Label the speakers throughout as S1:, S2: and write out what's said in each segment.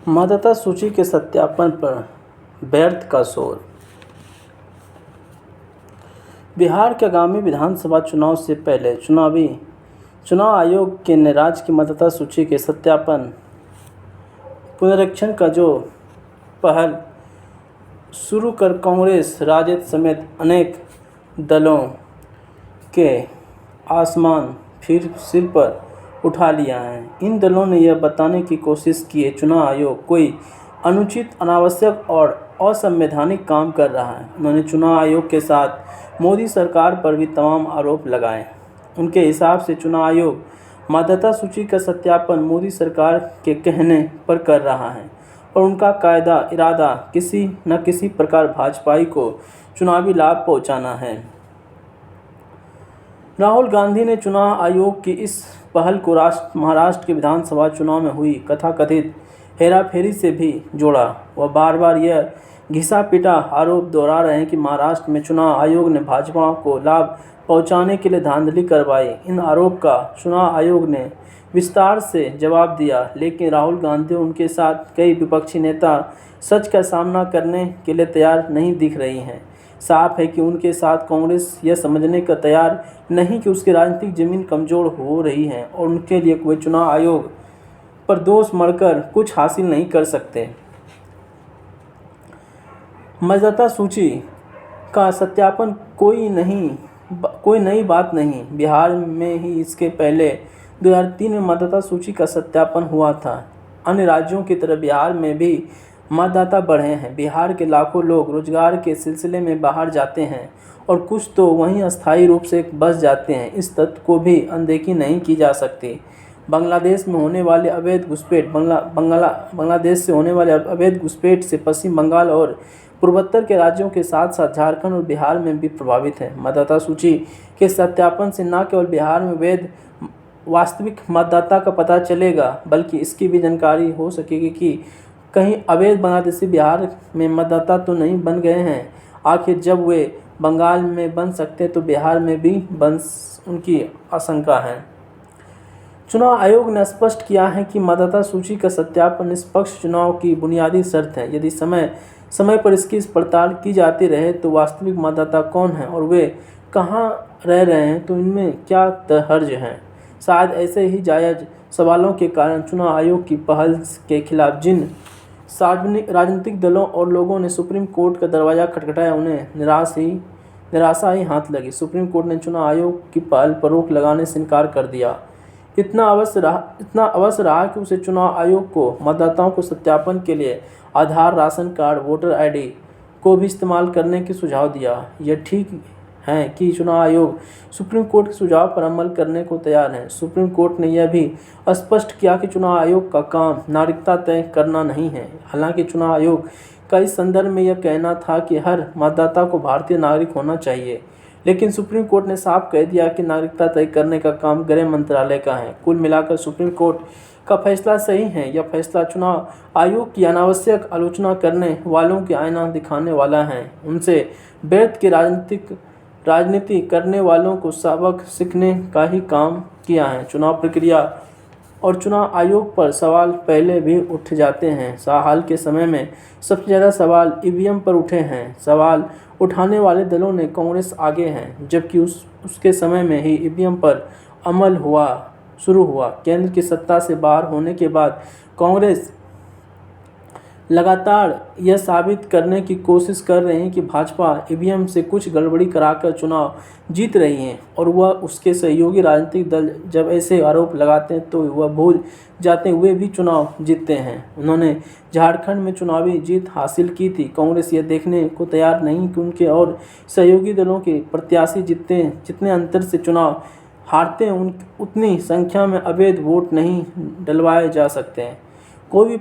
S1: मतदाता सूची के सत्यापन पर व्यर्थ का शोर। बिहार के आगामी विधानसभा चुनाव से पहले चुनाव आयोग ने राज्य की मतदाता सूची के सत्यापन पुनरीक्षण का जो पहल शुरू कर कांग्रेस, राजद समेत अनेक दलों के आसमान फिर सिर पर उठा लिया है। इन दलों ने यह बताने की कोशिश की है चुनाव आयोग कोई अनुचित, अनावश्यक और असंवैधानिक काम कर रहा है। उन्होंने चुनाव आयोग के साथ मोदी सरकार पर भी तमाम आरोप लगाए। उनके हिसाब से चुनाव आयोग मतदाता सूची का सत्यापन मोदी सरकार के कहने पर कर रहा है और उनका कायदा इरादा किसी न किसी प्रकार भाजपाई को चुनावी लाभ पहुंचाना है। राहुल गांधी ने चुनाव आयोग की इस पहल को महाराष्ट्र के विधानसभा चुनाव में हुई कथाकथित हेराफेरी से भी जोड़ा। वह बार बार यह घिसा पिटा आरोप दोहरा रहे हैं कि महाराष्ट्र में चुनाव आयोग ने भाजपा को लाभ पहुंचाने के लिए धांधली करवाई। इन आरोप का चुनाव आयोग ने विस्तार से जवाब दिया, लेकिन राहुल गांधी और उनके साथ कई विपक्षी नेता सच का सामना करने के लिए तैयार नहीं दिख रही हैं। साफ है कि उनके साथ कांग्रेस यह समझने का तैयार नहीं कि उसकी राजनीतिक जमीन कमज़ोर हो रही है और उनके लिए कोई चुनाव आयोग पर दोष मढ़कर कुछ हासिल नहीं कर सकते। मतदाता सूची का सत्यापन कोई नई बात नहीं। बिहार में ही इसके पहले 2003 में मतदाता सूची का सत्यापन हुआ था। अन्य राज्यों की तरह बिहार में भी मतदाता बढ़े हैं। बिहार के लाखों लोग रोजगार के सिलसिले में बाहर जाते हैं और कुछ तो वहीं अस्थायी रूप से बस जाते हैं। इस तथ्य को भी अनदेखी नहीं की जा सकती। बांग्लादेश से होने वाले अवैध घुसपैठ से पश्चिम बंगाल और पूर्वोत्तर के राज्यों के साथ साथ झारखंड और बिहार में भी प्रभावित है। मतदाता सूची के सत्यापन से न केवल बिहार में वैध वास्तविक मतदाता का पता चलेगा, बल्कि इसकी भी जानकारी हो सकेगी कि कहीं अवैध बांग्लादेशी बिहार में मतदाता तो नहीं बन गए हैं। आखिर जब वे बंगाल में बन सकते तो बिहार में भी बन उनकी आशंका है। चुनाव आयोग ने स्पष्ट किया है कि मतदाता सूची का सत्यापन निष्पक्ष चुनाव की बुनियादी शर्त है। यदि समय पर इसकी पड़ताल की जाती रहे तो वास्तविक मतदाता कौन है और वे कहाँ रह रहे हैं, तो इनमें क्या हर्ज है। शायद ऐसे ही जायज़ सवालों के कारण चुनाव आयोग की पहल के खिलाफ जिन राजनीतिक दलों और लोगों ने सुप्रीम कोर्ट का दरवाज़ा खटखटाया, उन्हें निराशा ही हाथ लगी। सुप्रीम कोर्ट ने चुनाव आयोग की पहल पर रोक लगाने से इनकार कर दिया। इतना अवश्य रहा कि उसे चुनाव आयोग को मतदाताओं को सत्यापन के लिए आधार, राशन कार्ड, वोटर आईडी को भी इस्तेमाल करने की सुझाव दिया। यह ठीक है कि चुनाव आयोग सुप्रीम कोर्ट के सुझाव पर अमल करने को तैयार है। सुप्रीम कोर्ट ने यह भी स्पष्ट किया कि चुनाव आयोग का काम नागरिकता तय करना नहीं है। हालांकि चुनाव आयोग का इस संदर्भ में यह कहना था कि हर मतदाता को भारतीय नागरिक होना चाहिए, लेकिन सुप्रीम कोर्ट ने साफ कह दिया कि नागरिकता तय करने का काम गृह मंत्रालय का है। कुल मिलाकर सुप्रीम कोर्ट का फैसला सही है। यह फैसला चुनाव आयोग की अनावश्यक आलोचना करने वालों की आईना दिखाने वाला है। उनसे व्यर्थ की राजनीति करने वालों को सबक सीखने का ही काम किया है। चुनाव प्रक्रिया और चुनाव आयोग पर सवाल पहले भी उठ जाते हैं। हाल के समय में सबसे ज़्यादा सवाल ईवीएम पर उठे हैं। सवाल उठाने वाले दलों ने कांग्रेस आगे हैं, जबकि उसके समय में ही ईवीएम पर अमल शुरू हुआ। केंद्र की सत्ता से बाहर होने के बाद कांग्रेस लगातार यह साबित करने की कोशिश कर रही है कि भाजपा ईवीएम से कुछ गड़बड़ी कराकर चुनाव जीत रही है और वह उसके सहयोगी राजनीतिक दल जब ऐसे आरोप लगाते हैं तो वह भूल जाते हैं वे भी चुनाव जीतते हैं। उन्होंने झारखंड में चुनावी जीत हासिल की थी। कांग्रेस यह देखने को तैयार नहीं कि उनके और सहयोगी दलों के प्रत्याशी जितने अंतर से चुनाव हारते हैं उतनी संख्या में अवैध वोट नहीं डलवाए जा सकते हैं। कोई भी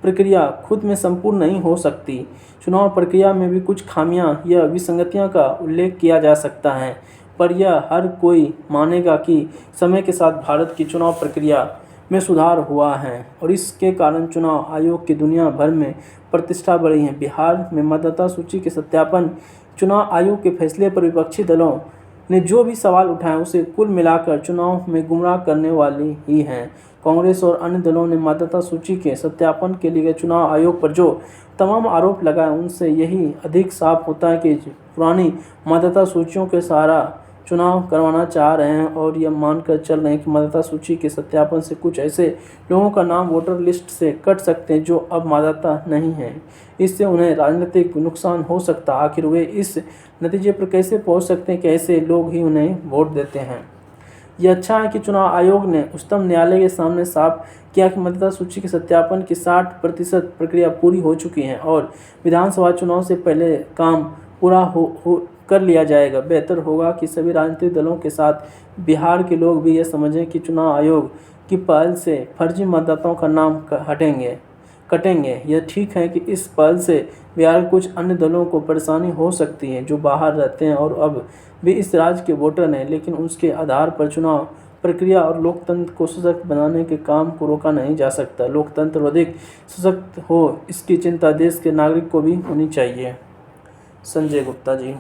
S1: प्रक्रिया खुद में संपूर्ण नहीं हो सकती। चुनाव प्रक्रिया में भी कुछ खामियां या विसंगतियां का उल्लेख किया जा सकता है, पर यह हर कोई मानेगा कि समय के साथ भारत की चुनाव प्रक्रिया में सुधार हुआ है और इसके कारण चुनाव आयोग की दुनिया भर में प्रतिष्ठा बढ़ी है। बिहार में मतदाता सूची के सत्यापन चुनाव आयोग के फैसले पर विपक्षी दलों ने जो भी सवाल उठाए उसे कुल मिलाकर चुनाव में गुमराह करने वाली ही हैं। कांग्रेस और अन्य दलों ने मतदाता सूची के सत्यापन के लिए चुनाव आयोग पर जो तमाम आरोप लगाए उनसे यही अधिक साफ होता है कि पुरानी मतदाता सूचियों के सहारा चुनाव करवाना चाह रहे हैं और यह मानकर चल रहे हैं कि मतदाता सूची के सत्यापन से कुछ ऐसे लोगों का नाम वोटर लिस्ट से कट सकते हैं जो अब मतदाता नहीं हैं। इससे उन्हें राजनीतिक नुकसान हो सकता है। आखिर वे इस नतीजे पर कैसे पहुंच सकते हैं कि ऐसे लोग ही उन्हें वोट देते हैं। यह अच्छा है कि चुनाव आयोग ने उच्चतम न्यायालय के सामने साफ किया कि मतदाता सूची के सत्यापन की 60% प्रक्रिया पूरी हो चुकी है और विधानसभा चुनाव से पहले काम पूरा कर लिया जाएगा। बेहतर होगा कि सभी राजनीतिक दलों के साथ बिहार के लोग भी यह समझें कि चुनाव आयोग की पहल से फर्जी मतदाताओं का नाम कटेंगे। यह ठीक है कि इस पहल से बिहार के कुछ अन्य दलों को परेशानी हो सकती है जो बाहर रहते हैं और अब भी इस राज्य के वोटर हैं, लेकिन उसके आधार पर चुनाव प्रक्रिया और लोकतंत्र को सशक्त बनाने के काम को रोका नहीं जा सकता। लोकतंत्र अधिक सशक्त हो इसकी चिंता देश के नागरिक को भी होनी चाहिए। संजय गुप्ता जी।